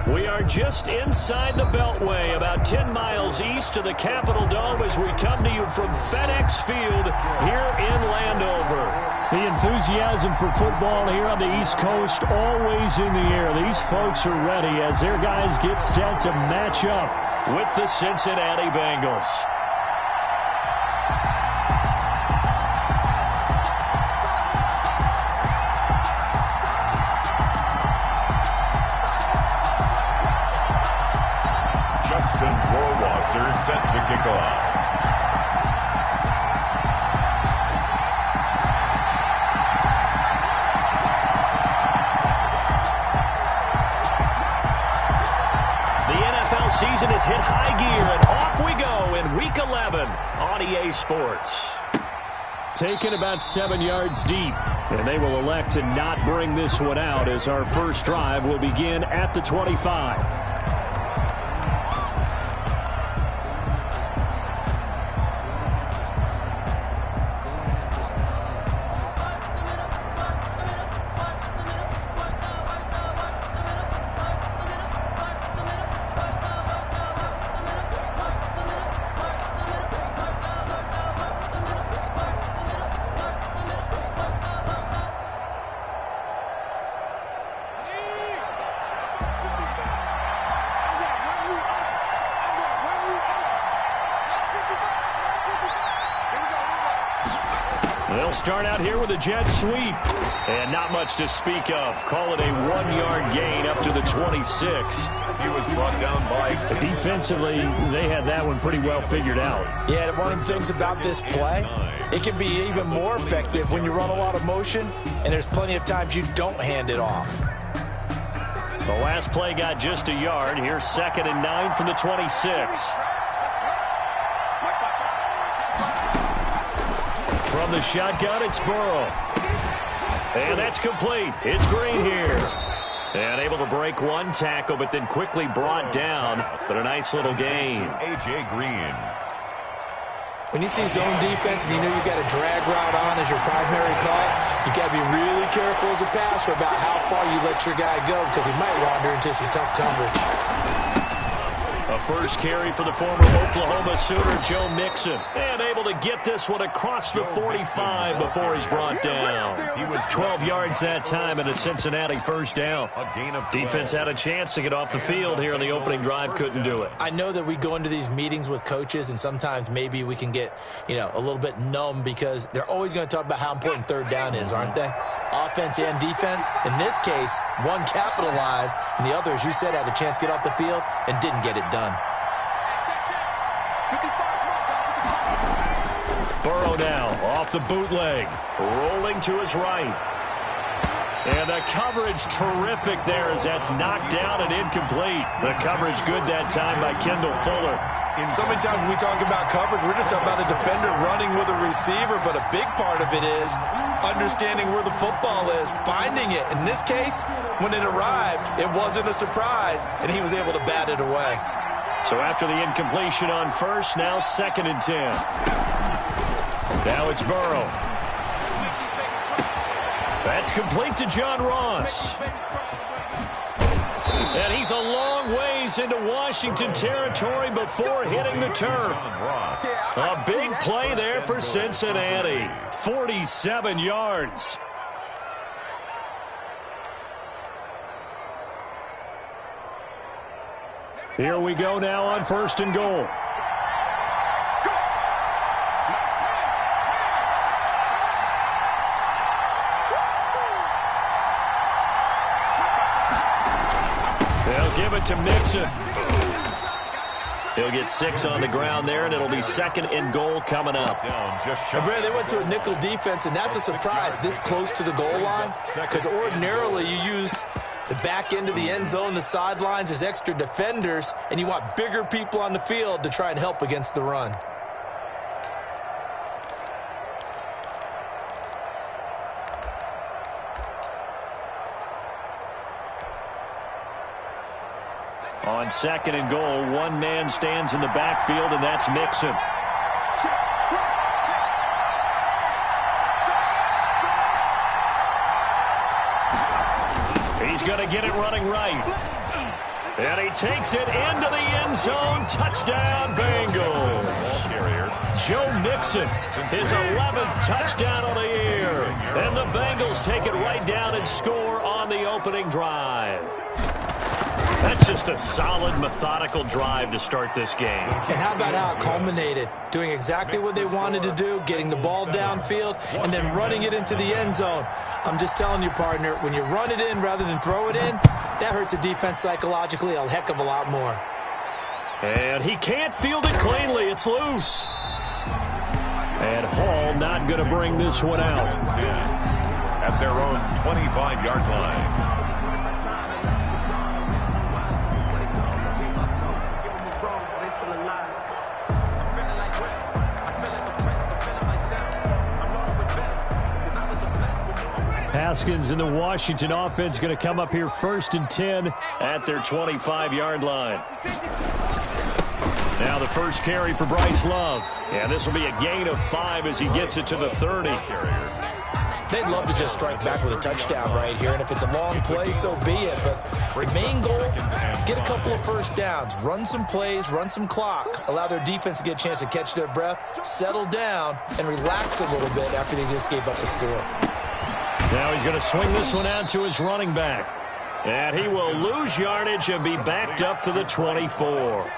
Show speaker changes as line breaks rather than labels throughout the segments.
We are just inside the Beltway, about 10 miles east of the Capitol Dome as we come to you from FedEx Field here in Landover. The enthusiasm for football here on the East Coast always in the air. These folks are ready as their guys get set to match up with the Cincinnati Bengals.
Set to kick off.
The NFL season has hit high gear, and off we go in Week 11 on EA Sports. Taken about 7 yards deep, and they will elect to not bring this one out as our first drive will begin at the 25. They'll start out here with a jet sweep. And not much to speak of. Call it a 1-yard gain up to the 26.
He was brought down by...
Defensively, they had that one pretty well figured out.
Yeah, one of the things about this play, it can be even more effective when you run a lot of motion, and there's plenty of times you don't hand it off.
The last play got just a yard. Here's 2nd and 9 from the 26. From the shotgun, it's Burrow. And that's complete. It's Green here. And able to break one tackle, but then quickly brought down. But a nice little gain.
A.J. Green.
When you see zone defense and you know you've got a drag route on as your primary call, you got to be really careful as a passer about how far you let your guy go because he might wander into some tough coverage.
A first carry for the former Oklahoma Sooner, Joe Mixon. And able to get this one across the 45 before he's brought down. He was 12 yards that time and a Cincinnati first down. Defense had a chance to get off the field here in the opening drive, couldn't do it.
I know that we go into these meetings with coaches and sometimes maybe we can get, a little bit numb because they're always going to talk about how important third down is, aren't they? Offense and defense. In this case, one capitalized and the other, as you said, had a chance to get off the field and didn't get it done.
Burrow now off the bootleg, rolling to his right. And the coverage terrific there as that's knocked down and incomplete. The coverage good that time by Kendall Fuller.
And so many times when we talk about coverage, we're just about a defender running with a receiver, but a big part of it is understanding where the football is, finding it. In this case, when it arrived, it wasn't a surprise, and he was able to bat it away.
So after the incompletion on first, now 2nd and 10. Now it's Burrow. That's complete to John Ross. And he's a long ways into Washington territory before hitting the turf. A big play there for Cincinnati. 47 yards. Here we go now on 1st and goal. They'll give it to Mixon. He'll get 6 on the ground there, and it'll be 2nd and goal coming up.
And Brad, they went to a nickel defense, and that's a surprise this close to the goal line because ordinarily you use the back end of the end zone, the sidelines as extra defenders, and you want bigger people on the field to try and help against the run.
On 2nd and goal, one man stands in the backfield, and that's Mixon. He's going to get it running right. And he takes it into the end zone. Touchdown, Bengals. Joe Mixon, his 11th touchdown on the year. And the Bengals take it right down and score on the opening drive. That's just a solid, methodical drive to start this game.
And how about how it culminated? Doing exactly what they wanted to do, getting the ball downfield, and then running it into the end zone. I'm just telling you, partner, when you run it in rather than throw it in, that hurts a defense psychologically a heck of a lot more.
And he can't field it cleanly. It's loose. And Hall not going to bring this one out.
At their own 25-yard line.
Haskins and the Washington offense going to come up here 1st and 10 at their 25-yard line. Now the first carry for Bryce Love. And this will be a gain of 5 as he gets it to the 30.
They'd love to just strike back with a touchdown right here, and if it's a long play, so be it. But the main goal, get a couple of first downs, run some plays, run some clock, allow their defense to get a chance to catch their breath, settle down, and relax a little bit after they just gave up a score.
Now he's going to swing this one out to his running back. And he will lose yardage and be backed up to the 24.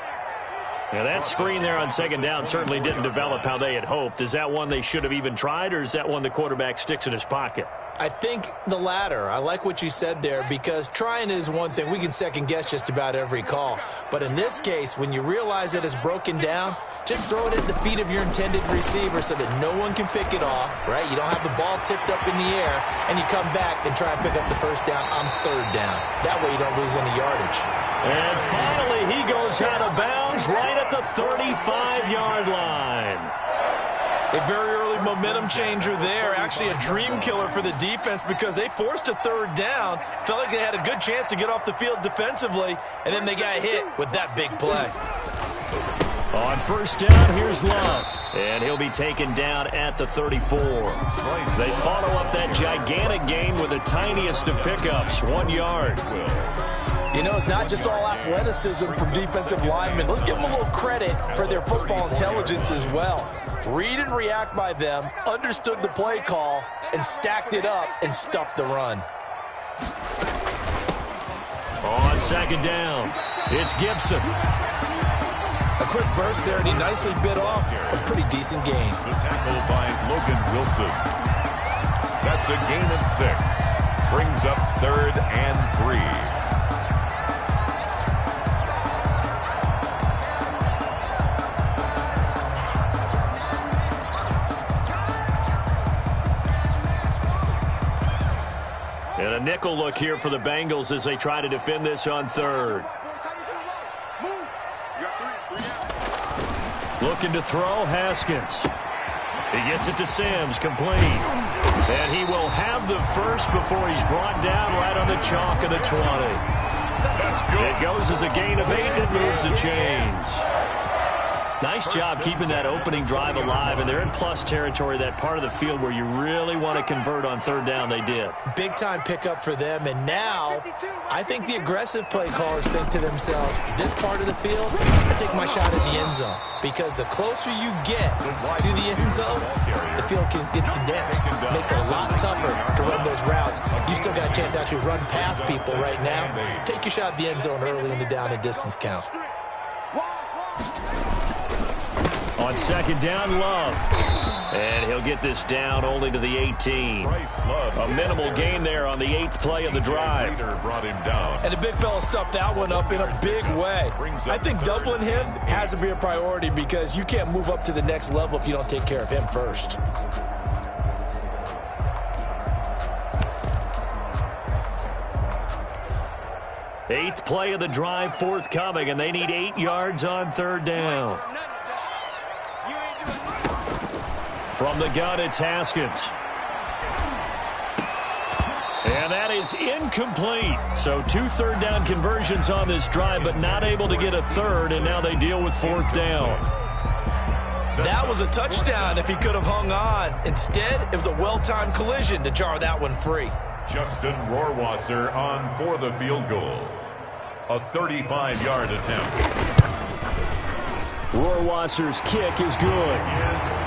Now that screen there on 2nd down certainly didn't develop how they had hoped. Is that one they should have even tried, or is that one the quarterback sticks in his pocket?
I think the latter. I like what you said there, because trying is one thing. We can second-guess just about every call. But in this case, when you realize that it's broken down, just throw it at the feet of your intended receiver so that no one can pick it off, right? You don't have the ball tipped up in the air, and you come back and try and pick up the first down on 3rd down. That way you don't lose any yardage.
And finally, he goes out of bounds right at the 35-yard line.
A very early momentum changer there. Actually a dream killer for the defense, because they forced a 3rd down. Felt like they had a good chance to get off the field defensively, and then they got hit with that big play.
On 1st down, here's Love. And he'll be taken down at the 34. They follow up that gigantic gain with the tiniest of pickups, 1 yard.
You know, it's not just all athleticism from defensive linemen. Let's give them a little credit for their football intelligence as well. Read and react by them, understood the play call, and stacked it up and stuffed the run.
On 2nd down, it's Gibson.
A quick burst there, and he nicely bit off a pretty decent gain.
The tackle by Logan Wilson. That's a gain of 6. Brings up 3rd and 3.
And a nickel look here for the Bengals as they try to defend this on 3rd. Looking to throw, Haskins. He gets it to Sims, complete. And he will have the first before he's brought down right on the chalk of the 20. It goes as a gain of 8 and moves the chains. Nice job keeping that opening drive alive, and they're in plus territory, that part of the field where you really want to convert on 3rd down. They did. Big-time pickup for them, and now I think the aggressive play callers think to themselves, this part of the field, I take my shot at the end zone, because the closer you get to the end zone, the field gets condensed. It makes it a lot tougher to run those routes. You still got a chance to actually run past people right now. Take your shot at the end zone early in the down and distance count. On 2nd down, Love. And he'll get this down only to the 18. A minimal gain there on the 8th play of the drive.
Brought him down.
And the big fella stuffed that one up in a big way. I think doubling him has to be a priority, because you can't move up to the next level if you don't take care of him first.
Eighth play of the drive forthcoming, and they need 8 yards on 3rd down. From the gun, it's Haskins. And that is incomplete. So 2 3rd down conversions on this drive, but not able to get a 3rd, and now they deal with 4th down.
That was a touchdown if he could have hung on. Instead, it was a well-timed collision to jar that one free.
Justin Rohrwasser on for the field goal. A 35-yard attempt.
Rohrwasser's kick is good.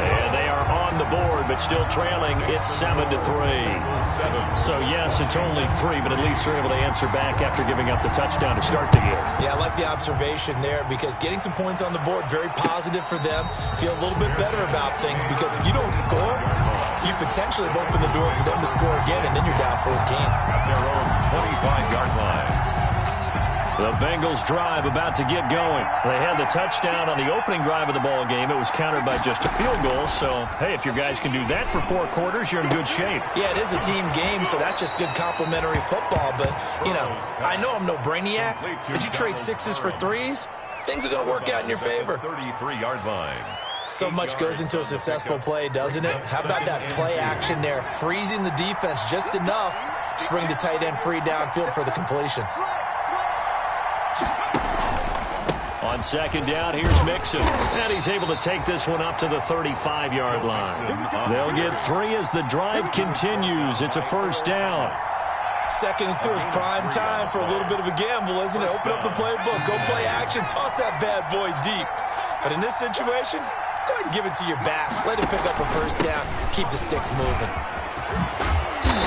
And they are on the board, but still trailing. It's 7-3. So, yes, it's only 3, but at least they're able to answer back after giving up the touchdown to start the year.
Yeah, I like the observation there because getting some points on the board, very positive for them. Feel a little bit better about things because if you don't score, you potentially have opened the door for them to score again, and then you're down 14.
At their own 25-yard line.
The Bengals drive about to get going. They had the touchdown on the opening drive of the ball game. It was countered by just a field goal. So, hey, if your guys can do that for 4 quarters, you're in good shape.
Yeah, it is a team game, so that's just good complimentary football. But, you know, I know I'm no brainiac, but you trade 6s for 3s, things are going to work out in your favor.
33-yard line.
So much goes into a successful play, doesn't it? How about that play action there, freezing the defense just enough to bring the tight end free downfield for the completion.
On second down, here's Mixon. And he's able to take this one up to the 35-yard line. They'll get 3 as the drive continues. It's a first down.
2nd and 2 is prime time for a little bit of a gamble, isn't it? Open up the playbook, go play action, toss that bad boy deep. But in this situation, go ahead and give it to your back. Let him pick up a first down. Keep the sticks moving.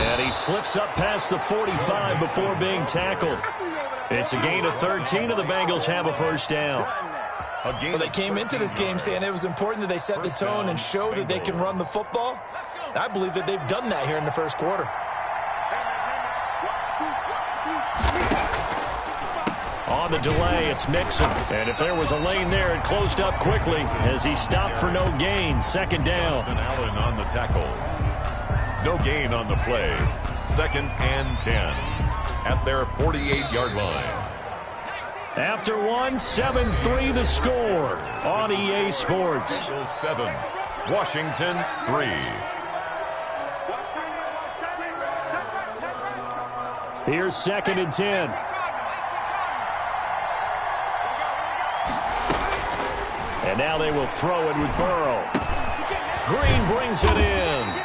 And he slips up past the 45 before being tackled. It's a gain of 13, and the Bengals have a first down.
Well, they came into this game saying it was important that they set the tone and show that they can run the football. And I believe that they've done that here in the first quarter.
On the delay, it's Mixon. And if there was a lane there, it closed up quickly as he stopped for no gain. Second down.
Allen on the tackle. No gain on the play. 2nd and 10. At their 48-yard line.
After 1, 7-3 the score on EA Sports.
7, Washington 3.
Here's 2nd and 10. And now they will throw it with Burrow. Green brings it in.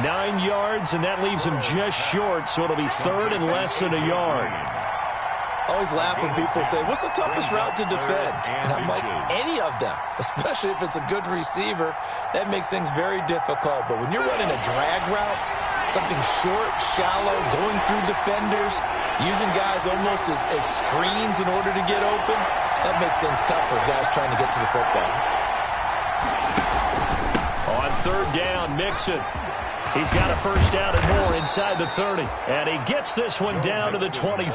9 yards, and that leaves him just short, so it'll be 3rd and less than a yard.
Always laugh when people say, what's the toughest route to defend? And I'm like, any of them, especially if it's a good receiver. That makes things very difficult. But when you're running a drag route, something short, shallow, going through defenders, using guys almost as screens in order to get open, that makes things tough for guys trying to get to the football.
On 3rd down, Mixon. He's got a first down and more inside the 30. And he gets this one down to the 24.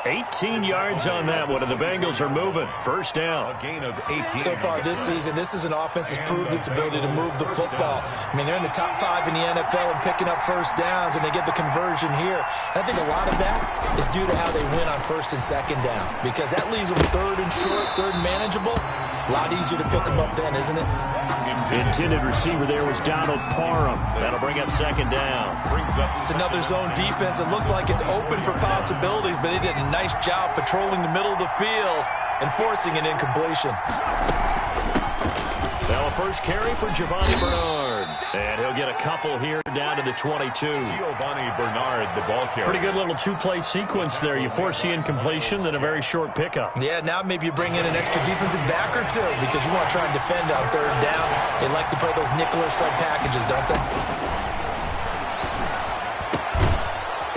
18 yards on that one, and the Bengals are moving. First down.
A gain of 18.
So far this season, this is an offense that's proved its ability to move the football. I mean, they're in the top 5 in the NFL and picking up first downs, and they get the conversion here. And I think a lot of that is due to how they win on 1st and 2nd down, because that leaves them 3rd and short, 3rd and manageable. A lot easier to pick them up then, isn't it?
Intended receiver there was Donald Parham. That'll bring up 2nd down.
It's another zone defense. It looks like it's open for possibilities, but they did a nice job patrolling the middle of the field and forcing an incompletion.
Now a first carry for Giovanni Bernard. And he'll get a couple here down to the 22.
Giovanni Bernard, the ball carrier.
Pretty good little 2-play sequence there. You force the incompletion, then a very short pickup.
Yeah, now maybe you bring in an extra defensive back or 2 because you want to try and defend on 3rd down. They like to play those nickel or sub packages, don't they?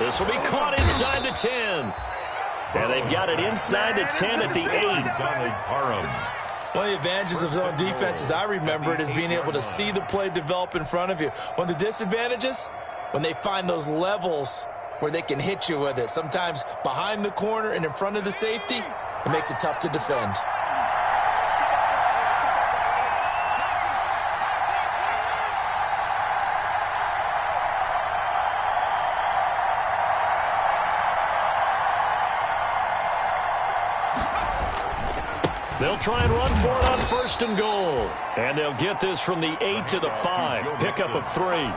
This will be caught inside the 10. And they've got it inside the 10 at the 8.
Donald Parham.
One of the advantages of zone defense, as I remember it, is being able to see the play develop in front of you. One of the disadvantages, when they find those levels where they can hit you with it, sometimes behind the corner and in front of the safety, it makes it tough to defend.
They'll try and run for it on 1st and goal. And they'll get this from the 8 to the 5. Pickup of 3.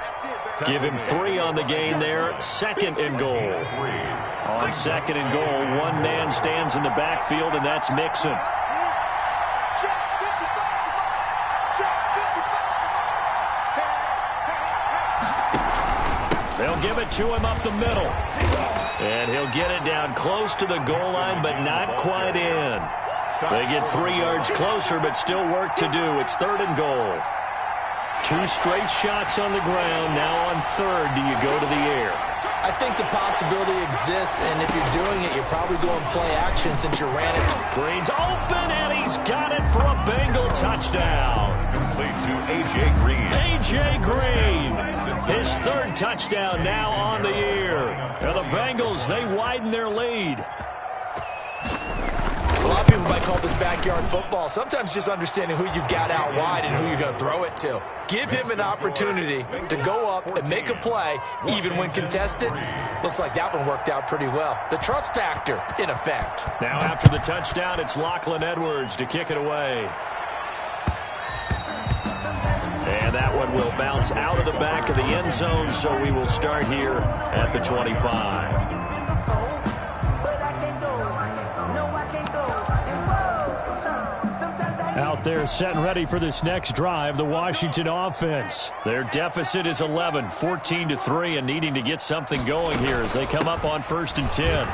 Give him 3 on the gain there. 2nd and goal. On 2nd and goal, one man stands in the backfield, and that's Mixon. They'll give it to him up the middle. And he'll get it down close to the goal line, but not quite in. They get 3 yards closer, but still work to do. It's 3rd and goal. 2 straight shots on the ground. Now on 3rd, do you go to the air?
I think the possibility exists, and if you're doing it, you're probably going play action since you ran it.
Green's open, and he's got it for a Bengal touchdown.
Complete to A.J. Green.
A.J. Green, his 3rd touchdown now on the year. And the Bengals, they widen their lead.
A lot of people might call this backyard football. Sometimes just understanding who you've got out wide and who you're going to throw it to. Give him an opportunity to go up and make a play, even when contested. Looks like that one worked out pretty well. The trust factor, in effect.
Now after the touchdown, it's Lachlan Edwards to kick it away. And that one will bounce out of the back of the end zone, so we will start here at the 25. Out there set and ready for this next drive, the Washington offense. Their deficit is 11, 14-3, and needing to get something going here as they come up on 1st and 10.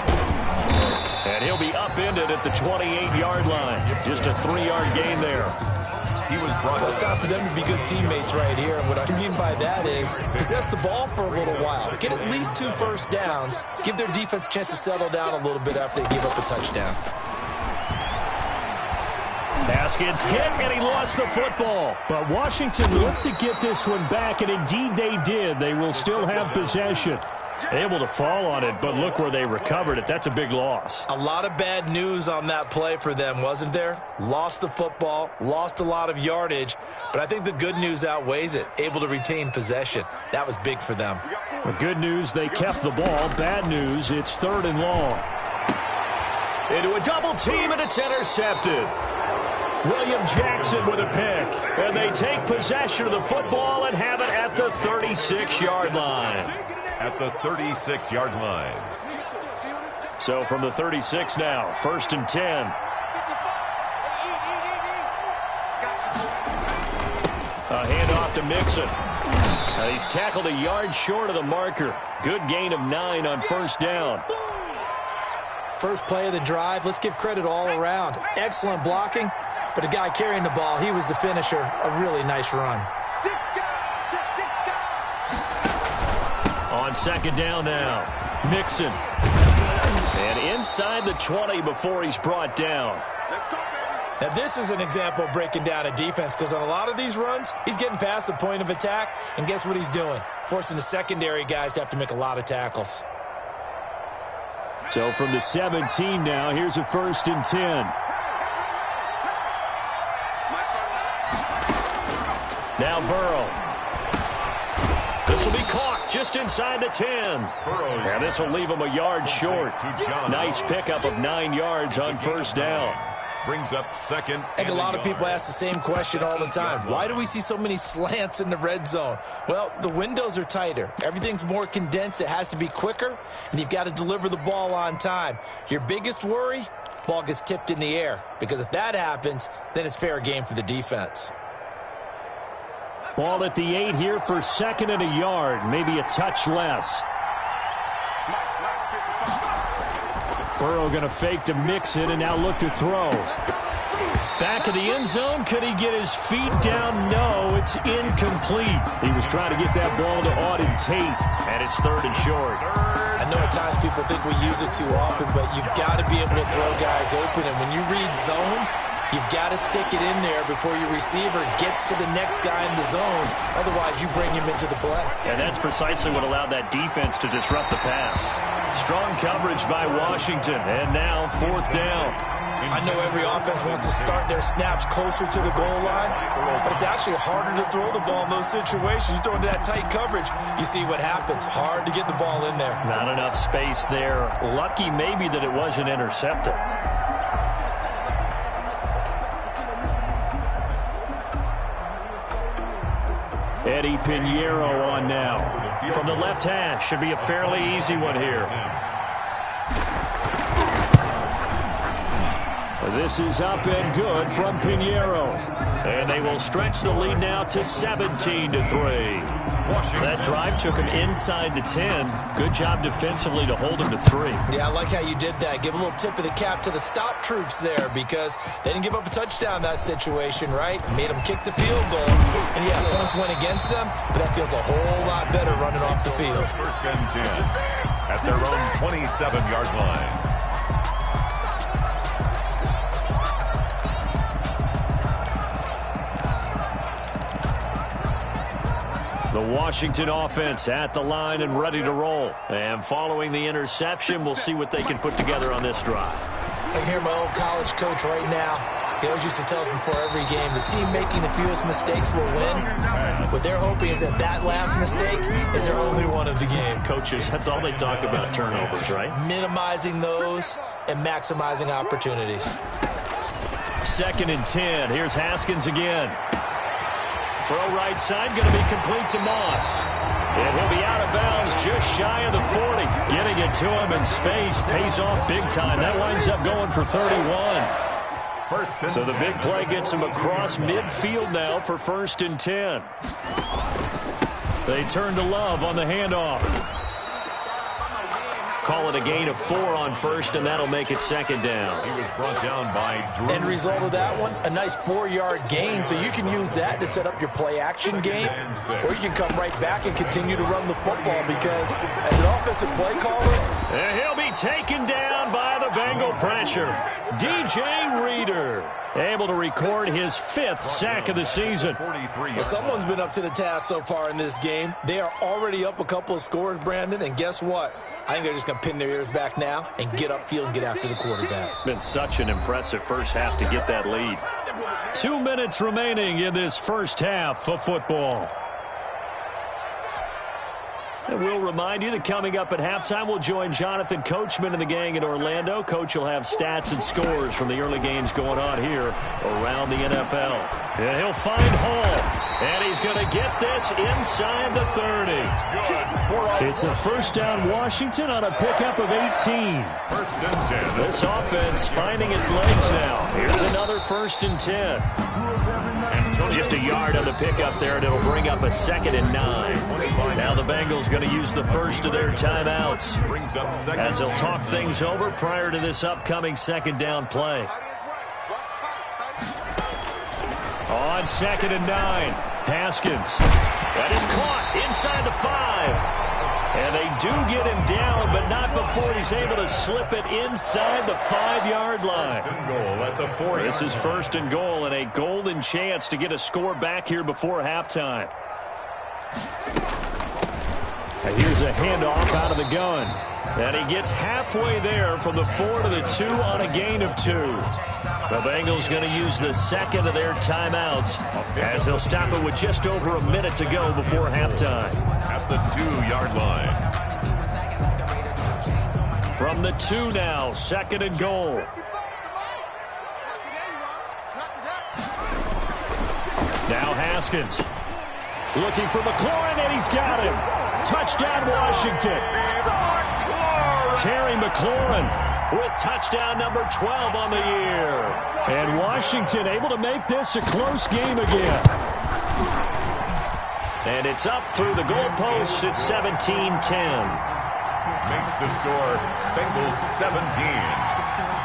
And he'll be upended at the 28-yard line. Just a 3-yard gain there.
Well, it's time for them to be good teammates right here. And what I mean by that is possess the ball for a little while. Get at least 2 first downs. Give their defense a chance to settle down a little bit after they give up a touchdown.
Pass gets hit, and he lost the football. But Washington looked to get this one back, and indeed they did. They will still have possession. Able to fall on it, but look where they recovered it. That's a big loss.
A lot of bad news on that play for them, wasn't there? Lost the football, lost a lot of yardage, but I think the good news outweighs it. Able to retain possession. That was big for them.
The good news, they kept the ball. Bad news, it's 3rd and long. Into a double team, and it's intercepted. William Jackson with a pick. And they take possession of the football and have it at the 36-yard line.
At the 36-yard line.
So from the 36 now, 1st and 10. A handoff to Mixon. And he's tackled a yard short of the marker. Good gain of 9 on 1st down.
First play of the drive, let's give credit all around. Excellent blocking, but the guy carrying the ball, he was the finisher. A really nice run.
On 2nd down now, Mixon. And inside the 20 before he's brought down.
Now this is an example of breaking down a defense, because on a lot of these runs, he's getting past the point of attack, and guess what he's doing? Forcing the secondary guys to have to make a lot of tackles.
So from the 17 now, here's a 1st and 10. Now Burrow. This will be caught just inside the 10. And this will leave him a yard short. Nice pickup of 9 yards on 1st down.
Brings up 2nd.
I think a lot of people ask the same question all the time. Why do we see so many slants in the red zone? Well, the windows are tighter. Everything's more condensed. It has to be quicker, and you've got to deliver the ball on time. Your biggest worry, ball gets tipped in the air, because if that happens, then it's fair game for the defense.
Ball at the 8 here for 2nd and a yard, maybe a touch less. Burrow going to fake to Mixon and now look to throw. Back of the end zone. Could he get his feet down? No, it's incomplete. He was trying to get that ball to Auden Tate, and it's 3rd and short.
I know at times people think we use it too often, but you've got to be able to throw guys open. And when you read zone, you've got to stick it in there before your receiver gets to the next guy in the zone. Otherwise, you bring him into the play.
And that's precisely what allowed that defense to disrupt the pass. Strong coverage by Washington, and now 4th down.
I know every offense wants to start their snaps closer to the goal line, but it's actually harder to throw the ball in those situations. You throw into that tight coverage, you see what happens. Hard to get the ball in there.
Not enough space there. Lucky maybe that it wasn't intercepted. Eddie Pinheiro on now. From the left hash, should be a fairly easy one here. This is up and good from Pinheiro. And they will stretch the lead now to 17-3. That drive took him inside the 10. Good job defensively to hold him to 3.
Yeah, I like how you did that. Give a little tip of the cap to the stop troops there because they didn't give up a touchdown in that situation, right? Made them kick the field goal. And yeah, points went against them, but that feels a whole lot better running off the field.
First and 10 at their own 27-yard line.
The Washington offense at the line and ready to roll. And following the interception, we'll see what they can put together on this drive.
I can hear my old college coach right now. He always used to tell us before every game, the team making the fewest mistakes will win. What they're hoping is that last mistake is their only one of the game.
Coaches, that's all they talk about, turnovers, right?
Minimizing those and maximizing opportunities.
2nd and 10. Here's Haskins again. Throw right side, going to be complete to Moss. And he'll be out of bounds just shy of the 40. Getting it to him in space pays off big time. That winds up going for 31. So the big play gets him across midfield now for 1st and 10. They turn to Love on the handoff. Call it a gain of 4 on 1st, and that'll make it 2nd down.
He was brought down by Drew.
End result of that one, a nice 4-yard gain, so you can use that to set up your play-action game, or you can come right back and continue to run the football because as an offensive play caller,
he'll be taken down by the Bengal pressure. DJ Reader able to record his 5th sack of the season.
Well, someone's been up to the task so far in this game. They are already up a couple of scores, Brandon, and guess what? I think they're just going to pin their ears back now and get upfield and get after the quarterback.
Been such an impressive first half to get that lead. 2 minutes remaining in this first half of football. And we'll remind you that coming up at halftime, we'll join Jonathan Coachman and the gang in Orlando. Coach will have stats and scores from the early games going on here around the NFL. And he'll find Hall. And he's going to get this inside the 30. It's a 1st down Washington on a pickup of 18.
1st and 10.
This offense finding its legs now. Here's another 1st and 10. Just a yard on the pickup there, and it'll bring up a 2nd and 9. Now the Bengals going to use the first of their timeouts as they'll talk things over prior to this upcoming 2nd down play. On 2nd and 9, Haskins. That is caught inside the 5. And they do get him down, but not before he's able to slip it inside the 5-yard line. This is 1st and goal and a golden chance to get a score back here before halftime. And here's a handoff out of the gun. And he gets halfway there from the 4 to the 2 on a gain of 2. The Bengals going to use the 2nd of their timeouts as they'll stop it with just over a minute to go before halftime.
At the 2-yard line.
From the 2 now, 2nd and goal. Now Haskins looking for McLaurin, and he's got him. Touchdown, Washington. Terry McLaurin with touchdown number 12 on the year. And Washington able to make this a close game again. And it's up through the goalposts. It's 17-10.
Makes the score Bengals 17.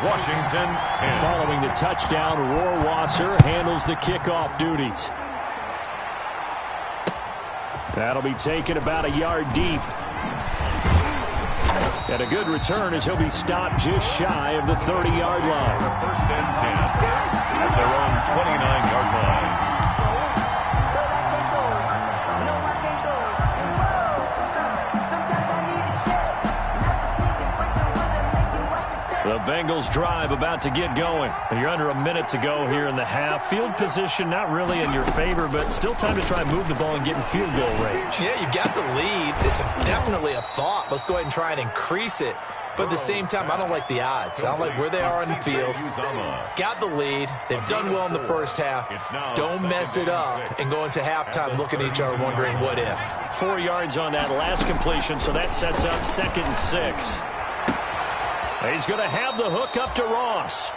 Washington 10.
Following the touchdown, Rohrwasser handles the kickoff duties. That'll be taken about a yard deep. And a good return as he'll be stopped just shy of the 30-yard line.
1st and 10 at their own 29-yard line.
The Bengals drive about to get going. And you're under a minute to go here in the half. Field position not really in your favor, but still time to try and move the ball and get in field goal range.
Yeah, you've got the lead. It's definitely a thought. Let's go ahead and try and increase it. But at the same time, I don't like the odds. I don't like where they are on the field. Got the lead. They've done well in the first half. Don't mess it up and go into halftime looking at each other wondering what if.
4 yards on that last completion, so that sets up 2nd and 6. He's going to have the hook up to Ross.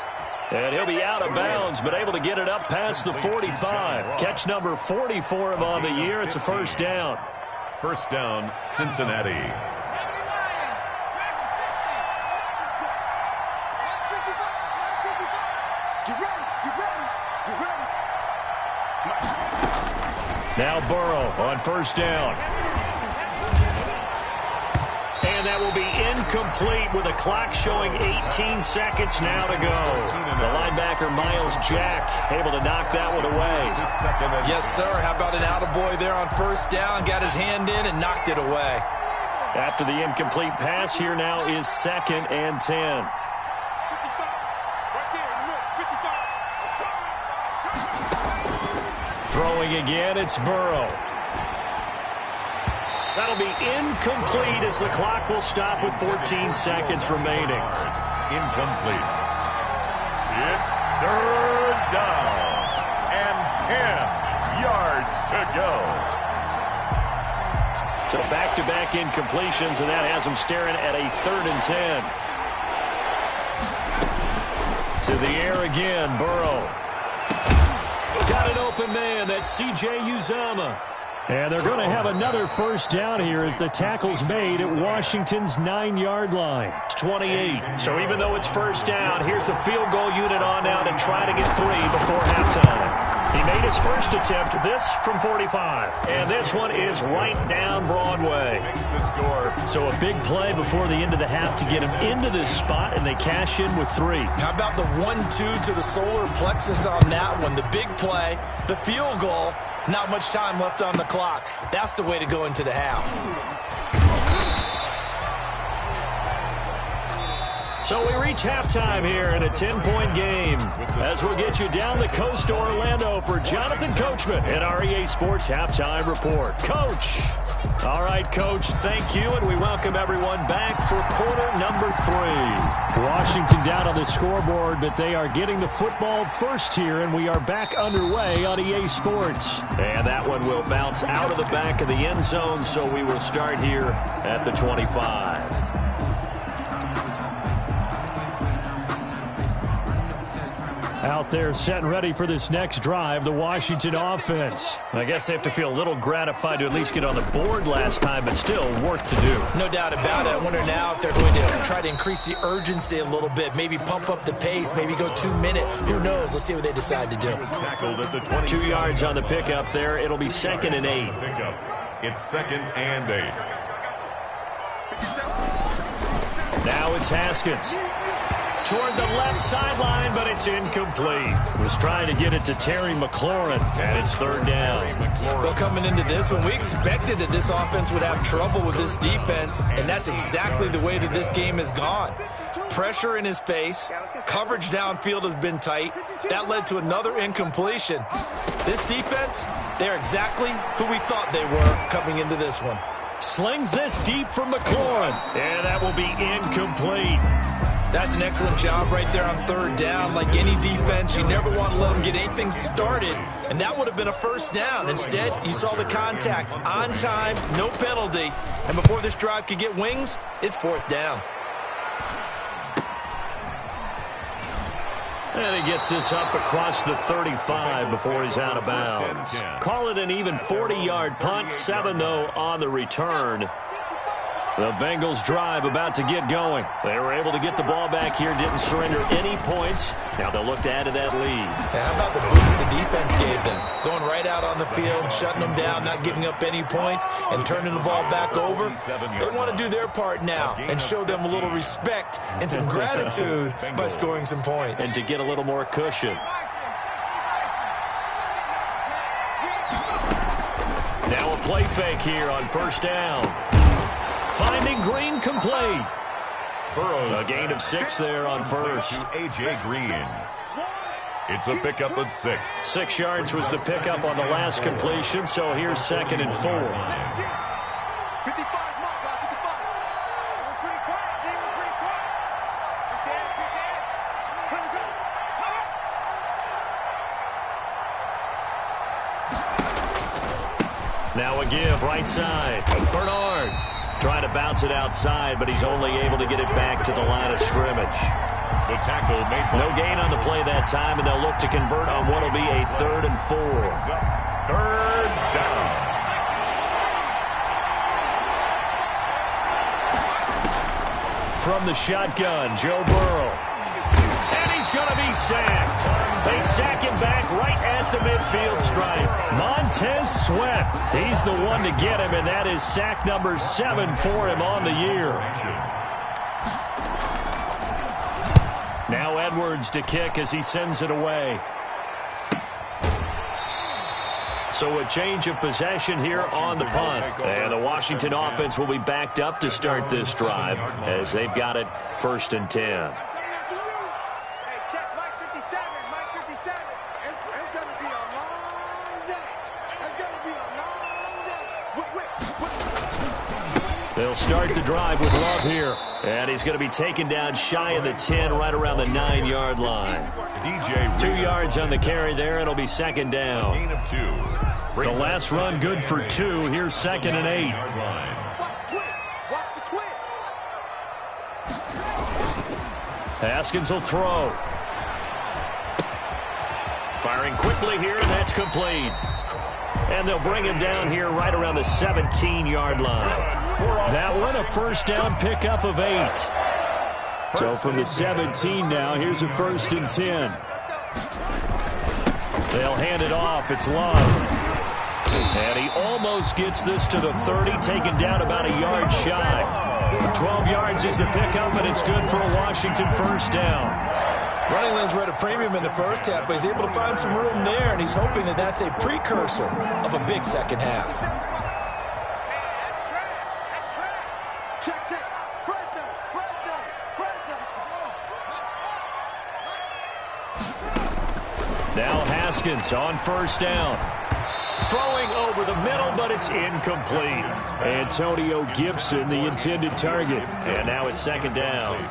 And he'll be out of bounds, but able to get it up past the 45. Catch number 40 for him on the year. It's a first down.
First down, Cincinnati.
Now Burrow on first down. And that will be incomplete with a clock showing 18 seconds now to go. The linebacker, Miles Jack, able to knock that one away.
Yes, sir. How about an attaboy there on first down? Got his hand in and knocked it away.
After the incomplete pass, here now is 2nd and 10. Throwing again, it's Burrow. That'll be incomplete as the clock will stop with 14 seconds remaining.
Incomplete. It's third down and 10 yards to go.
So back-to-back incompletions, and that has them staring at a 3rd and 10. To the air again, Burrow. Got an open man. That's C.J. Uzomah. And they're going to have another first down here as the tackle's made at Washington's 9-yard line. It's 28. So even though it's first down, here's the field goal unit on now to try to get 3 before halftime. He made his first attempt, this from 45. And this one is right down Broadway.
Makes the score.
So a big play before the end of the half to get him into this spot, and they cash in with 3.
How about the 1-2 to the solar plexus on that one? The big play, the field goal, not much time left on the clock. That's the way to go into the half.
So we reach halftime here in a 10-point game as we'll get you down the coast to Orlando for Jonathan Coachman at our EA Sports Halftime Report. Coach. All right, Coach, thank you, and we welcome everyone back for quarter number 3. Washington down on the scoreboard, but they are getting the football first here, and we are back underway on EA Sports. And that one will bounce out of the back of the end zone, so we will start here at the 25. Out there set and ready for this next drive, the Washington offense. I guess they have to feel a little gratified to at least get on the board last time, but still work to do.
No doubt about it. I wonder now if they're going to try to increase the urgency a little bit, maybe pump up the pace, maybe go 2-minute. Who knows? Let's see what they decide to do.
2 yards on the pickup there. It'll be 2nd and 8.
It's 2nd and 8.
Now it's Haskins. Toward the left sideline, but it's incomplete. Was trying to get it to Terry McLaurin, and it's 3rd down.
Well, coming into this one, we expected that this offense would have trouble with this defense, and that's exactly the way that this game has gone. Pressure in his face, coverage downfield has been tight. That led to another incompletion. This defense, they're exactly who we thought they were coming into this one.
Slings this deep from McLaurin, and that will be incomplete.
That's an excellent job right there on 3rd down. Like any defense, you never want to let them get anything started, and that would have been a first down. Instead, you saw the contact on time, no penalty, and before this drive could get wings, it's 4th down.
And he gets this up across the 35 before he's out of bounds. Call it an even 40-yard punt, 7 though on the return. The Bengals drive about to get going. They were able to get the ball back here, didn't surrender any points. Now they'll look to add to that lead.
How about the boost the defense gave them? Going right out on the field, shutting them down, not giving up any points, and turning the ball back over. They want to do their part now and show them a little respect and some gratitude by scoring some points.
And to get a little more cushion. Now a play fake here on first down. Finding Green complete. A gain of 6 there on first.
A.J. Green. It's a pickup of 6.
6 yards was the pickup on the last completion, so here's 2nd and 4. Now a give right side. Bernard. Trying to bounce it outside, but he's only able to get it back to the line of scrimmage.
The tackle made by...
No gain on the play that time, and they'll look to convert on what will be a 3rd and 4.
Third down.
From the shotgun, Joe Burrow. And he's going to be sacked. They sack him back right at the midfield stripe. Montez Sweat, he's the one to get him, and that is sack number 7 for him on the year. Now Edwards to kick as he sends it away. So a change of possession here on the punt. And the Washington offense will be backed up to start this drive as they've got it 1st and 10.
Hey, check Mike 57. Mike 57. It's going to be a long day. It's going to be a long day.
They'll start the drive with Love here. And he's going to be taken down shy of the 10, right around the 9-yard line. 2 yards on the carry there. It'll be 2nd down.
Gain of 2.
The last run good for 2. Here's 2nd and 8.
Watch the twist.
Haskins will throw. Firing quickly here, and that's complete. And they'll bring him down here right around the 17-yard line. That one, a 1st down pickup of 8. So from the 17 now, here's a 1st and 10. They'll hand it off. It's Love. And he almost gets this to the 30, taken down about a yard shy. 12 yards is the pickup, and it's good for a Washington 1st down.
Running lanes were at a premium in the first half, but he's able to find some room there, and he's hoping that that's a precursor of a big second half.
That's trash. Check. First down.
Now Haskins on 1st down. Throwing over the middle, but it's incomplete. Antonio Gibson, the intended target. And now it's 2nd down.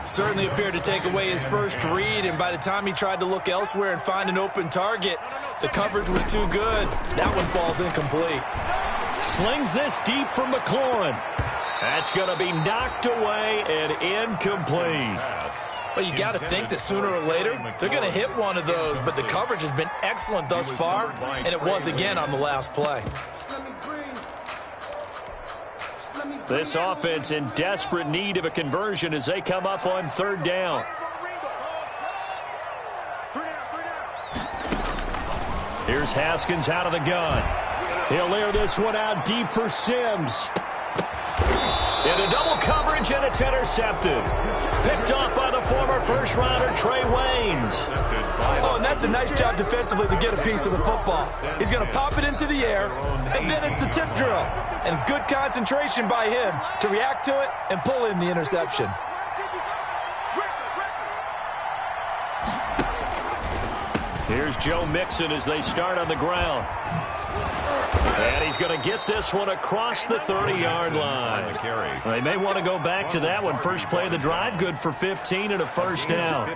Certainly appeared to take away his first read, and by the time he tried to look elsewhere and find an open target, the coverage was too good. That one falls incomplete.
Slings this deep from McLaurin. That's going to be knocked away and incomplete.
Well, you got to think that sooner or later, they're going to hit one of those, but the coverage has been excellent thus far, and it was again on the last play.
This offense in desperate need of a conversion as they come up on 3rd down. Here's Haskins out of the gun. He'll air this one out deep for Sims. Into double coverage, and it's intercepted. Picked off by the former 1st-rounder Trey Waynes.
Oh, and that's a nice job defensively to get a piece of the football. He's going to pop it into the air, and then it's the tip drill. And good concentration by him to react to it and pull in the interception.
Here's Joe Mixon as they start on the ground. And he's going to get this one across the 30-yard line. They may want to go back to that one. First play of the drive, good for 15 and a 1st down.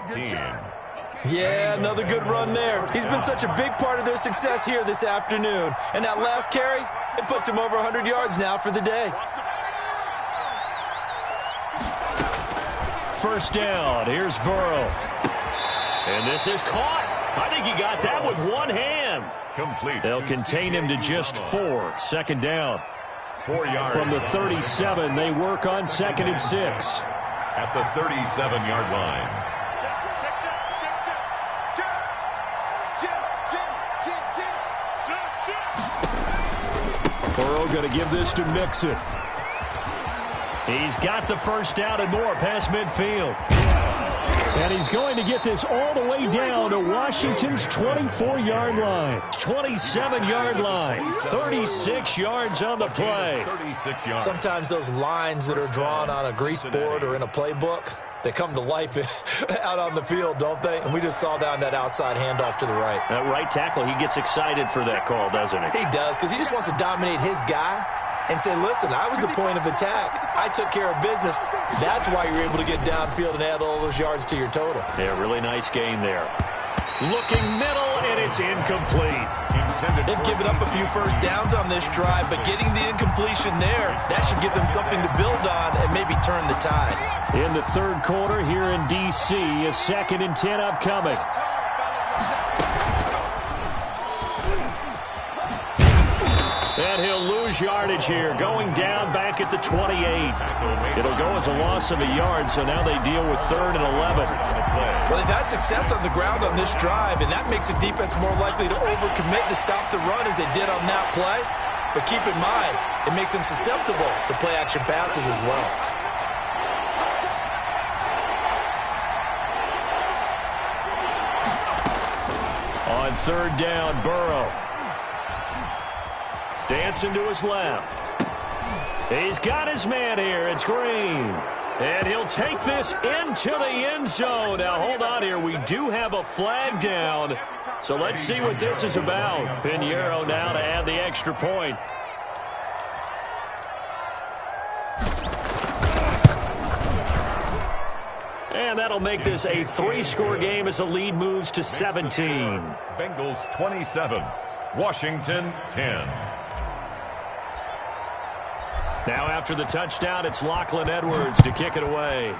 Yeah, another good run there. He's been such a big part of their success here this afternoon. And that last carry, it puts him over 100 yards now for the day.
1st down. Here's Burrow. And this is caught. I think he got that with one hand.
Complete.
They'll contain him to just 4. 2nd down.
4 yards.
From the 37, they work on 2nd and 6.
At the 37-yard line.
Burrow going to give this to Mixon. He's got the 1st down and more past midfield. And he's going to get this all the way down to Washington's 24-yard line. 27-yard line. 36 yards on the play.
36 yards.
Sometimes those lines that are drawn on a grease board or in a playbook, they come to life out on the field, don't they? And we just saw down that outside handoff to the right.
That right tackle, he gets excited for that call, doesn't he?
He does, because he just wants to dominate his guy and say, listen, I was the point of attack. I took care of business. That's why you're able to get downfield and add all those yards to your total.
Yeah, really nice gain there. Looking middle, and it's incomplete.
They've given up a few first downs on this drive, but getting the incompletion there, that should give them something to build on and maybe turn the tide.
In the third quarter here in D.C., a 2nd and 10 upcoming. And he'll lose yardage here, going down back at the 28. It'll go as a loss of a yard, so now they deal with 3rd and 11.
Well, they've had success on the ground on this drive, and that makes a defense more likely to overcommit to stop the run as they did on that play. But keep in mind, it makes them susceptible to play-action passes as well.
On 3rd down, Burrow. Dancing to his left. He's got his man here. It's Green. And he'll take this into the end zone. Now, hold on here. We do have a flag down. So let's see what this is about. Pinheiro now to add the extra point. And that'll make this a 3-score game as the lead moves to 17.
Bengals 27, Washington 10.
Now after the touchdown, it's Lachlan Edwards to kick it away.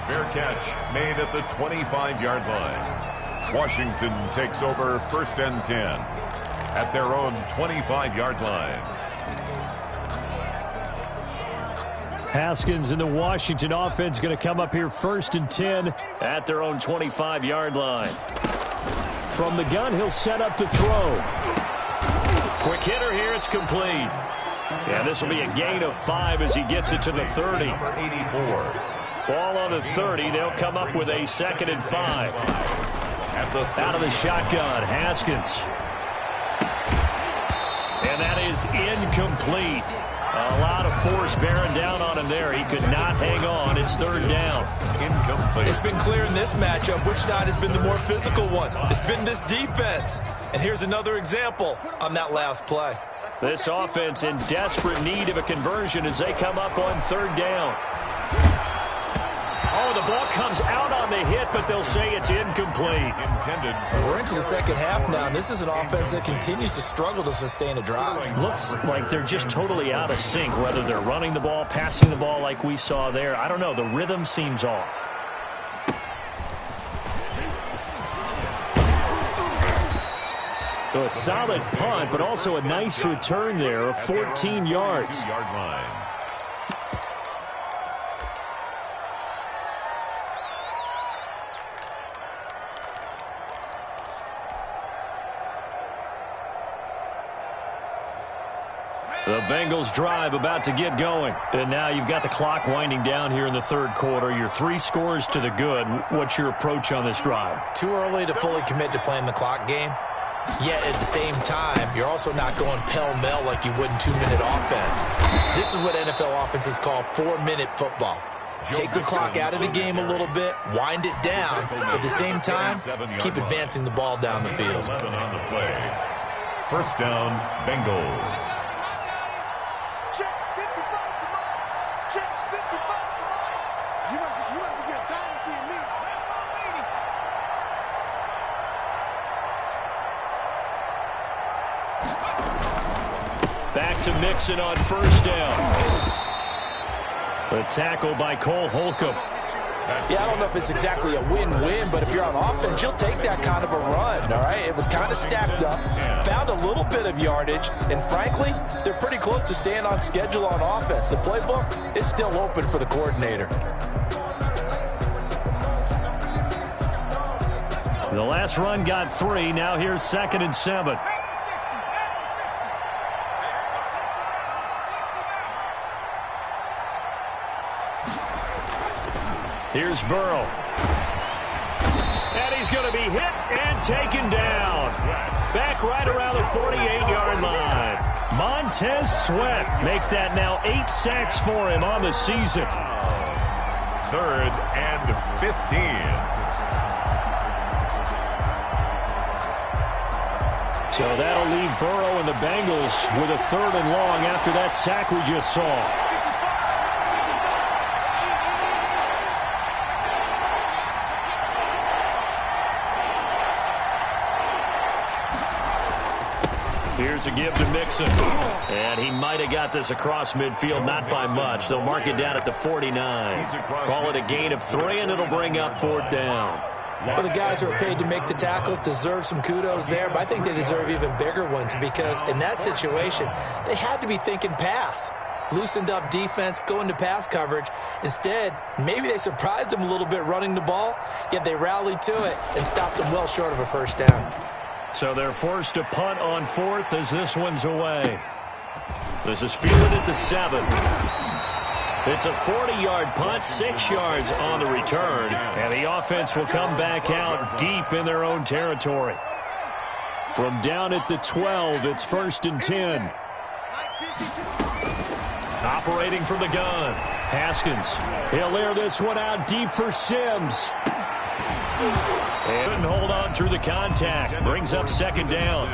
Fair catch made at the 25-yard line. Washington takes over 1st and 10 at their own 25-yard line.
Haskins and the Washington offense going to come up here 1st and 10 at their own 25-yard line. From the gun, he'll set up to throw. Quick hitter here, it's complete. And this will be a gain of 5 as he gets it to the 30.
84.
Ball on the 30. They'll come up with a 2nd and 5. Out of the shotgun, Haskins. And that is incomplete. A lot of force bearing down on him there. He could not hang on. It's 3rd down.
Incomplete.
It's been clear in this matchup which side has been the more physical one. It's been this defense. And here's another example on that last play.
This offense in desperate need of a conversion as they come up on 3rd down. Oh, the ball comes out on the hit, but they'll say it's incomplete.
We're into the second half now, and this is an offense that continues to struggle to sustain a drive.
Looks like they're just totally out of sync, whether they're running the ball, passing the ball like we saw there. I don't know. The rhythm seems off. So a solid punt, but also a nice return there of 14 yards. The Bengals drive about to get going. And now you've got the clock winding down here in the 3rd quarter. Your 3 scores to the good. What's your approach on this drive?
Too early to fully commit to playing the clock game. Yet at the same time, you're also not going pell-mell like you would in 2-minute offense. This is what NFL offenses call 4-minute football. Take the clock out of the game a little bit, wind it down, but at the same time, keep advancing the ball down the field.
11 on the play. 1st down, Bengals.
Check 55, come on. Check 55, come on. You must be getting tired of seeing me.
Back to Mixon on 1st down. The tackle by Cole Holcomb.
Yeah, I don't know if it's exactly a win-win, but if you're on offense, you'll take that kind of a run, all right? It was kind of stacked up, found a little bit of yardage, and frankly, they're pretty close to staying on schedule on offense. The playbook is still open for the coordinator.
The last run got 3. Now here's 2nd and 7. Here's Burrow. And he's going to be hit and taken down. Back right around the 48-yard line. Montez Sweat make that now 8 sacks for him on the season.
3rd and 15.
So that'll leave Burrow and the Bengals with a 3rd and long after that sack we just saw. Here's a give to Mixon. And he might have got this across midfield, not by much. They'll mark it down at the 49. Call it a gain of 3, and it'll bring up 4th down.
Well, the guys who are paid to make the tackles deserve some kudos there, but I think they deserve even bigger ones because in that situation, they had to be thinking pass. Loosened up defense, going to pass coverage. Instead, maybe they surprised them a little bit running the ball, yet they rallied to it and stopped them well short of a first down.
So they're forced to punt on 4th as this one's away. This is fielded at the 7. It's a 40-yard punt, 6 yards on the return, and the offense will come back out deep in their own territory. From down at the 12, it's 1st and 10. Operating from the gun, Haskins. He'll air this one out deep for Sims. And couldn't hold on through the contact. Brings up 2nd down.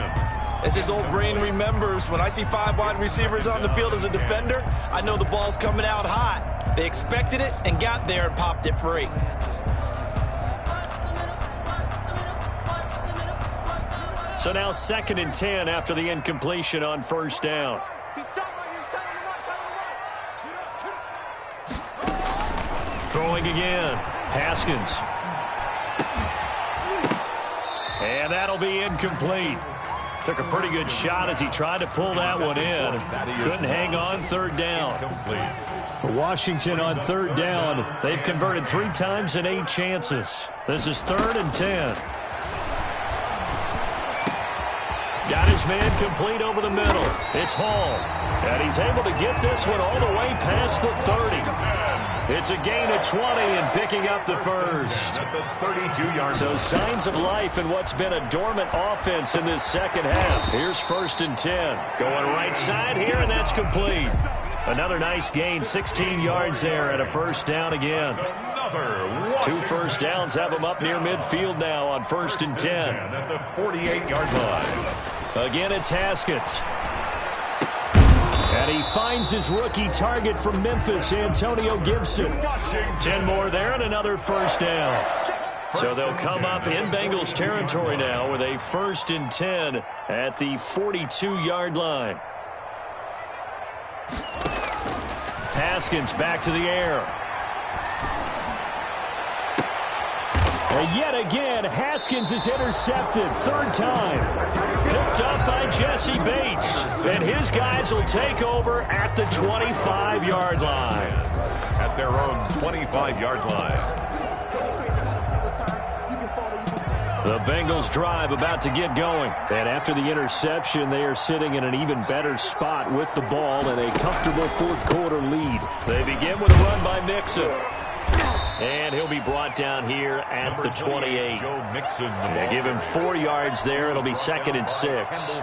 As his old brain remembers, when I see 5 wide receivers on the field as a defender, I know the ball's coming out hot. They expected it and got there and popped it free.
So now 2nd and 10 after the incompletion on 1st down. Throwing again. Haskins. And that'll be incomplete. Took a pretty good shot as he tried to pull that one in. Couldn't hang on, 3rd down. Washington on 3rd down. They've converted 3 times in 8 chances. This is 3rd and 10. Got his man complete over the middle. It's Hall. And he's able to get this one all the way past the 30. It's a gain of 20 and picking up the first.
At the 32-yard.
So signs of life in what's been a dormant offense in this second half. Here's 1st and 10. Going right side here, and that's complete. Another nice gain, 16 yards there, and a 1st down again. 2 first downs have him up near midfield now on 1st and 10.
At the 48-yard line.
Again, it's Haskins. And he finds his rookie target from Memphis, Antonio Gibson. 10 more there and another 1st down. So they'll come up in Bengals territory now with a 1st and 10 at the 42-yard line. Haskins back to the air. And yet again, Haskins is intercepted. 3rd time. Picked up by Jesse Bates. And his guys will take over at the 25-yard line.
At their own 25-yard line.
The Bengals drive about to get going. And after the interception, they are sitting in an even better spot with the ball and a comfortable 4th quarter lead. They begin with a run by Mixon. And he'll be brought down here at the 28. They give him 4 yards there. It'll be 2nd and 6.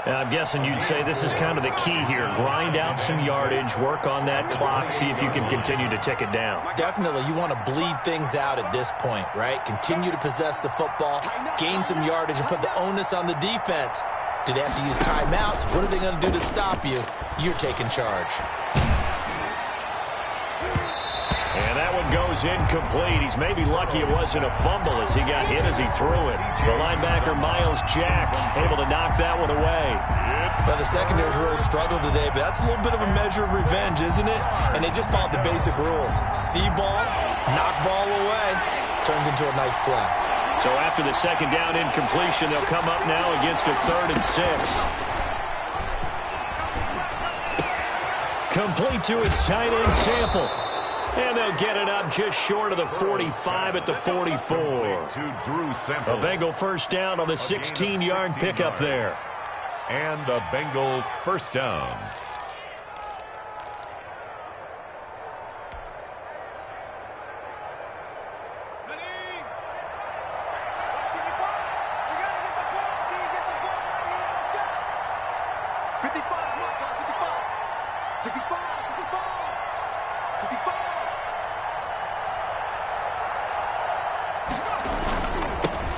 And I'm guessing you'd say this is kind of the key here. Grind out some yardage, work on that clock, see if you can continue to tick it down.
Definitely, you want to bleed things out at this point, right? Continue to possess the football, gain some yardage, and put the onus on the defense. Do they have to use timeouts? What are they going to do to stop you? You're taking charge.
And that one goes incomplete. He's maybe lucky it wasn't a fumble as he got hit as he threw it. The linebacker, Miles Jack, able to knock that one away.
Well, the secondary's really struggled today, but that's a little bit of a measure of revenge, isn't it? And they just followed the basic rules. See ball, knock ball away, turns into a nice play.
So after the 2nd down incompletion, they'll come up now against a 3rd and 6. Complete to his tight end Sample. And they'll get it up just short of the 45 at the 44. A Bengal 1st down on the 16-yard pickup there.
And a Bengal 1st down.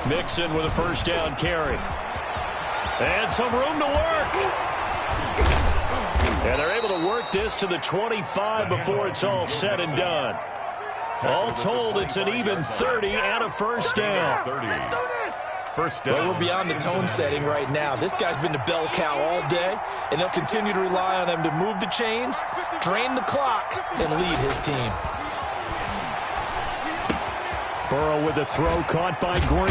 Mixon with a 1st down carry. And some room to work. And they're able to work this to the 25 before it's all said and done. All told, it's an even 30 and a 1st down.
first down.
Well, we're beyond the tone setting right now. This guy's been the bell cow all day, and they'll continue to rely on him to move the chains, drain the clock, and lead his team.
Burrow with a throw caught by Green.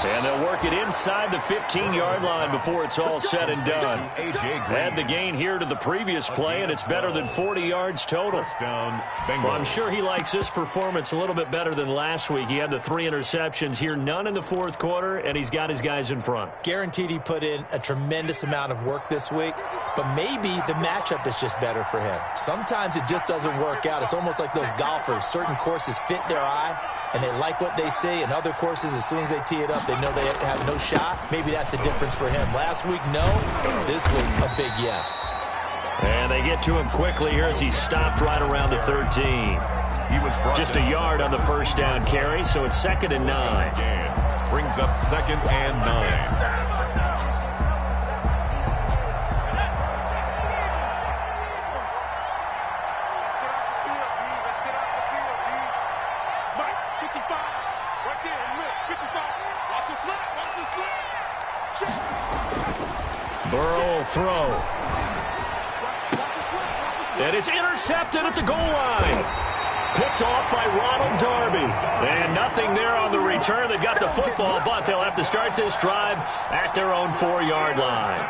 And they'll work it inside the 15-yard line before it's all said and done. Add the gain here to the previous play, and it's better than 40 yards total. Well, I'm sure he likes this performance a little bit better than last week. He had the 3 interceptions here, none in the fourth quarter, and he's got his guys in front.
Guaranteed he put in a tremendous amount of work this week, but maybe the matchup is just better for him. Sometimes it just doesn't work out. It's almost like those golfers. Certain courses fit their eye, and they like what they see, and other courses, as soon as they tee it up, they know they have no shot. Maybe that's the difference for him. Last week, no. This week, a big yes.
And they get to him quickly here as he stopped right around the 13.
He was
just a yard on the first down carry, so it's 2nd and 9.
Brings up 2nd and 9.
Burrow will throw. And it's intercepted at the goal line. Picked off by Ronald Darby. And nothing there on the return. They got the football, but they'll have to start this drive at their own 4-yard line.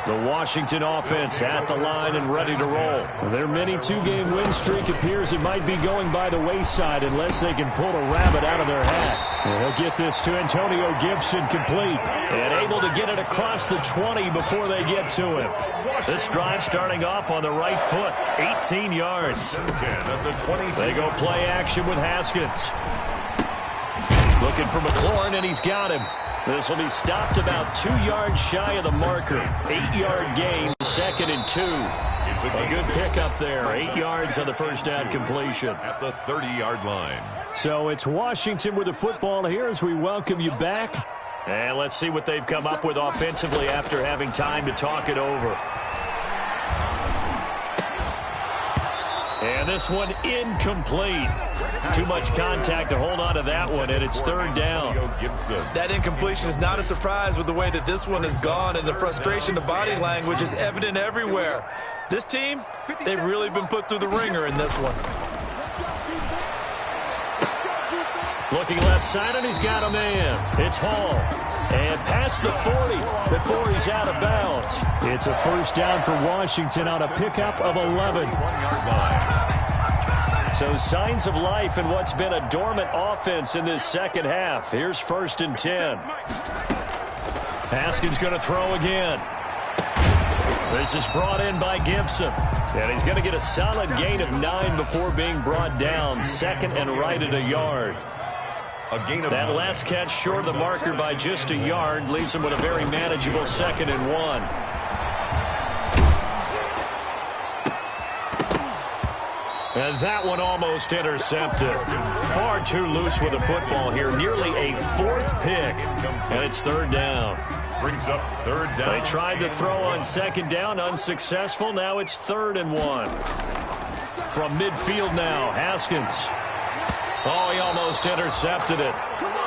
The Washington offense at the line and ready to roll. Their mini 2-game win streak appears it might be going by the wayside unless they can pull a rabbit out of their hat. And he'll get this to Antonio Gibson complete. And able to get it across the 20 before they get to him. This drive starting off on the right foot. 18 yards. They go play action with Haskins. Looking for McLaurin, and he's got him. This will be stopped about 2 yards shy of the marker. 8-yard gain, 2nd and 2. A good pickup there. 8 yards on the first down completion.
At the 30-yard line.
So it's Washington with the football here as we welcome you back. And let's see what they've come up with offensively after having time to talk it over. And this one incomplete. Too much contact to hold on to that one, and it's 3rd down.
That incompletion is not a surprise with the way that this one has gone, and the frustration, the body language is evident everywhere. This team, they've really been put through the ringer in this one.
Looking left side, and he's got a man. It's Hall. And past the 40 before he's out of bounds. It's a first down for Washington on a pickup of 11. So signs of life in what's been a dormant offense in this second half. Here's 1st and 10. Haskins going to throw again. This is brought in by Gibson. And he's going to get a solid gain of 9 before being brought down. 2nd and right at a yard. That last catch short of the marker by just a yard leaves him with a very manageable 2nd and 1. And that one almost intercepted. Far too loose with the football here. Nearly a 4th pick. And it's 3rd down.
Brings up 3rd down.
They tried to throw on 2nd down. Unsuccessful. Now it's 3rd and 1. From midfield now, Haskins. Oh, he almost intercepted it.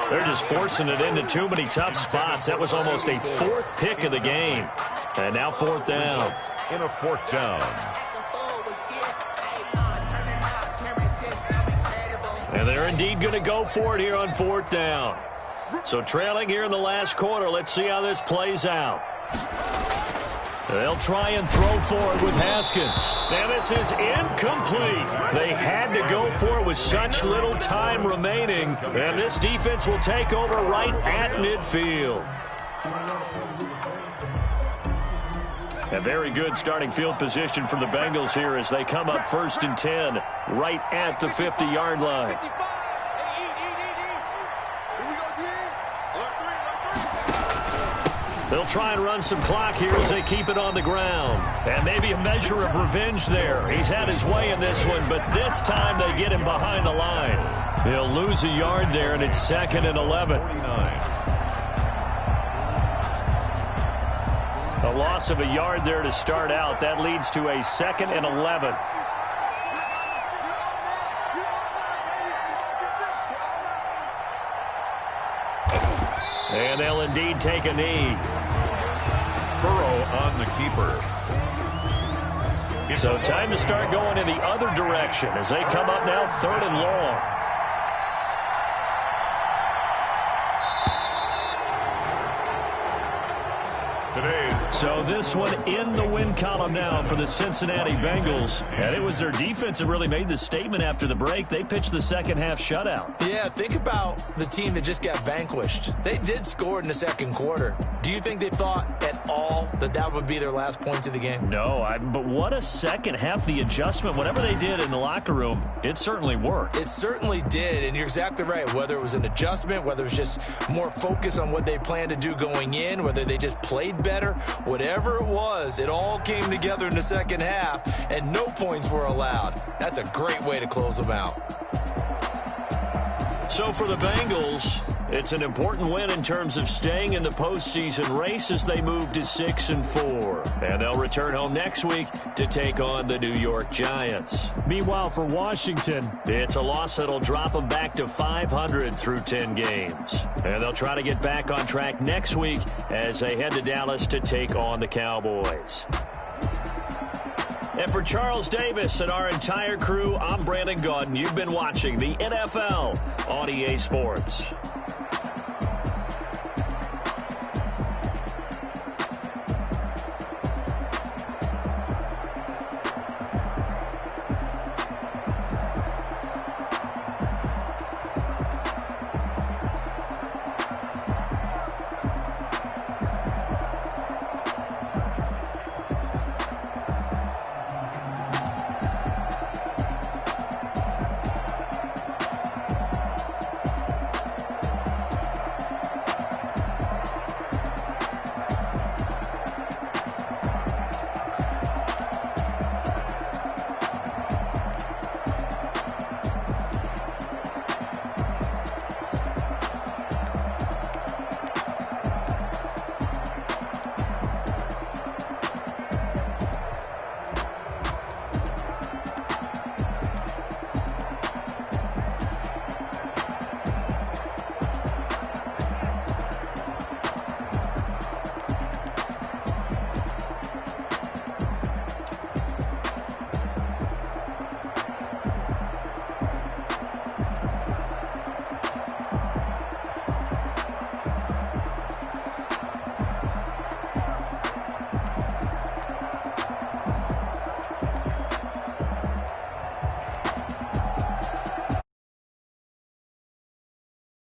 They're just forcing it into too many tough spots. That was almost a 4th pick of the game. And now 4th down.
In a 4th down.
And they're indeed going to go for it here on 4th down. So trailing here in the last quarter. Let's see how this plays out. They'll try and throw for it with Haskins. And this is incomplete. They had to go for it with such little time remaining. And this defense will take over right at midfield. A very good starting field position for the Bengals here as they come up 1st and 10 right at the 50-yard line. They'll try and run some clock here as they keep it on the ground. And maybe a measure of revenge there. He's had his way in this one, but this time they get him behind the line. He'll lose a yard there, and it's 2nd and 11. A loss of a yard there to start out. That leads to a 2nd and 11. And they'll indeed take a knee.
Burrow on the keeper.
So time to start going in the other direction as they come up now 3rd and long. So this one in the win column now for the Cincinnati Bengals. And it was their defense that really made the statement after the break. They pitched the second half shutout.
Yeah, think about the team that just got vanquished. They did score in the second quarter. Do you think they thought at all that that would be their last points of the game?
No, but what a second half. The adjustment, whatever they did in the locker room, it certainly worked.
It certainly did, and you're exactly right. Whether it was an adjustment, whether it was just more focus on what they planned to do going in, whether they just played better, whatever it was, it all came together in the second half, and no points were allowed. That's a great way to close them out.
So for the Bengals, it's an important win in terms of staying in the postseason race as they move to 6-4. And they'll return home next week to take on the New York Giants. Meanwhile, for Washington, it's a loss that'll drop them back to 500 through 10 games. And they'll try to get back on track next week as they head to Dallas to take on the Cowboys. And for Charles Davis and our entire crew, I'm Brandon Gaudin. You've been watching the NFL on EA Sports.